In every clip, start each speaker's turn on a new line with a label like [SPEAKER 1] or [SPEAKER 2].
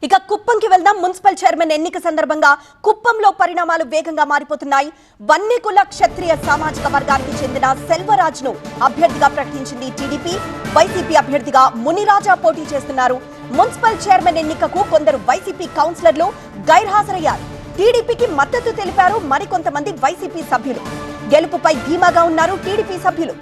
[SPEAKER 1] ఇక కుప్పంకి వెళ్దాం. Municipal chairman ఎన్నిక సందర్భంగా కుప్పంలో పరిణామాలు వేగంగా మారిపోతున్నాయి. వన్నికుల క్షత్రియ సామాజిక వర్గానికి చెందిన సెల్వరాజ్ను అభ్యర్థిగా ప్రకటించింది టీడీపీ. వైసీపీ అభ్యర్థిగా మునిరాజా పోటీ చేస్తున్నారు. మున్సిపల్ చైర్మన్ ఎన్నికకు కొందరు వైసీపీ కౌన్సిలర్లు గైర్హాజరయ్యారు. టీడీపీకి మద్దతు తెలిపారు మరికొంతమంది వైసీపీ సభ్యులు. గెలుపుపై ధీమాగా ఉన్నారు టీడీపీ సభ్యులు.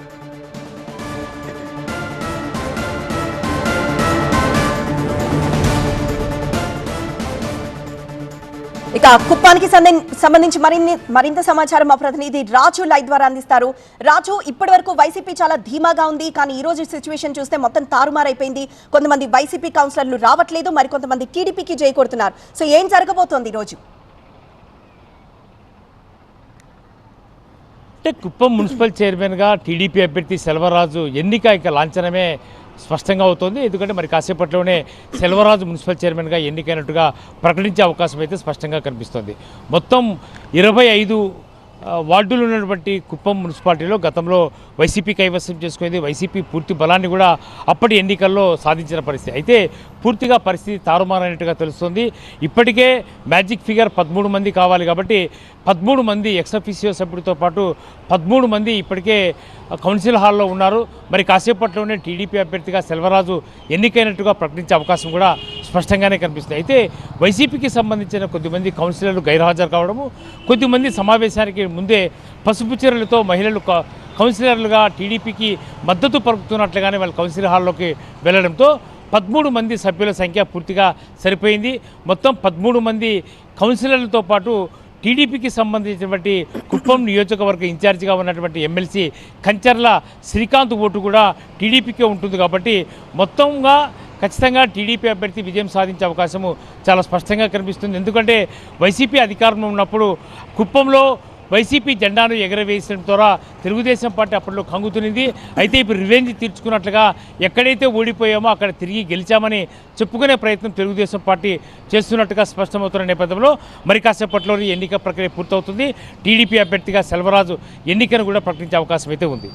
[SPEAKER 1] ఇక కుప్పానికి సంబంధించి మరింత సమాచారం మా ప్రతినిధి రాజు లైవ్ ద్వారా అందిస్తారు. రాజు, ఇప్పటి వరకు వైసీపీ చాలా ధీమాగా ఉంది, కానీ ఈ రోజు సిచ్యువేషన్ చూస్తే మొత్తం తారుమారైపోయింది. కొంతమంది వైసీపీ కౌన్సిలర్లు రావట్లేదు, మరికొంతమంది టీడీపీకి జై కొడుతున్నారు. సో ఏం జరగబోతోంది ఈ రోజు?
[SPEAKER 2] అంటే కుప్పం మున్సిపల్ చైర్మన్గా టీడీపీ అభ్యర్థి సెల్వరాజు ఎన్నిక ఇక లాంఛనమే స్పష్టంగా అవుతోంది. ఎందుకంటే మరి కాసేపట్లోనే సెల్వరాజు మున్సిపల్ చైర్మన్గా ఎన్నికైనట్టుగా ప్రకటించే అవకాశం అయితే స్పష్టంగా కనిపిస్తోంది. మొత్తం 25 వార్డులు ఉన్నటువంటి కుప్పం మున్సిపాలిటీలో గతంలో వైసీపీ కైవసం చేసుకునేది. వైసీపీ పూర్తి బలాన్ని కూడా అప్పటి ఎన్నికల్లో సాధించిన పరిస్థితి. అయితే పూర్తిగా పరిస్థితి తారుమారైనట్టుగా తెలుస్తుంది. ఇప్పటికే మ్యాజిక్ ఫిగర్ 13 మంది కావాలి కాబట్టి 13 మంది ఎక్స్-అఫీషియో సభ్యుడితో పాటు 13 మంది ఇప్పటికే కౌన్సిల్ హాల్లో ఉన్నారు. మరి కాసేపట్లోనే టీడీపీ అభ్యర్థిగా సెల్వరాజు ఎన్నికైనట్టుగా ప్రకటించే అవకాశం కూడా స్పష్టంగానే కనిపిస్తుంది. అయితే వైసీపీకి సంబంధించిన కొద్దిమంది కౌన్సిలర్లు గైర్హాజరు కావడము, కొద్దిమంది సమావేశానికి ముందే పసుపు చీరలతో మహిళలు కౌన్సిలర్లుగా టీడీపీకి మద్దతు పలుకుతున్నట్లుగానే వాళ్ళు కౌన్సిల్ హాల్లోకి వెళ్లడంతో 13 మంది సభ్యుల సంఖ్య పూర్తిగా సరిపోయింది. మొత్తం 13 మంది కౌన్సిలర్లతో పాటు టీడీపీకి సంబంధించినటువంటి కుప్పం నియోజకవర్గ ఇన్ఛార్జిగా ఉన్నటువంటి ఎమ్మెల్సీ కంచర్ల శ్రీకాంత్ ఓటు కూడా టీడీపీకే ఉంటుంది. కాబట్టి మొత్తంగా ఖచ్చితంగా టీడీపీ అభ్యర్థి విజయం సాధించే అవకాశము చాలా స్పష్టంగా కనిపిస్తుంది. ఎందుకంటే వైసీపీ అధికారంలో ఉన్నప్పుడు కుప్పంలో వైసీపీ జెండాను ఎగరవేసిన ద్వారా తెలుగుదేశం పార్టీ అప్పట్లో కంగుతునింది. అయితే ఇప్పుడు రివెంజ్ తీర్చుకున్నట్లుగా ఎక్కడైతే ఓడిపోయామో అక్కడ తిరిగి గెలిచామని చెప్పుకునే ప్రయత్నం తెలుగుదేశం పార్టీ చేస్తున్నట్టుగా స్పష్టమవుతున్న నేపథ్యంలో మరి కాసేపట్లో ఎన్నిక ప్రక్రియ పూర్తవుతుంది. టీడీపీ అభ్యర్థిగా సెల్వరాజు ఎన్నికను కూడా ప్రకటించే అవకాశం అయితే ఉంది.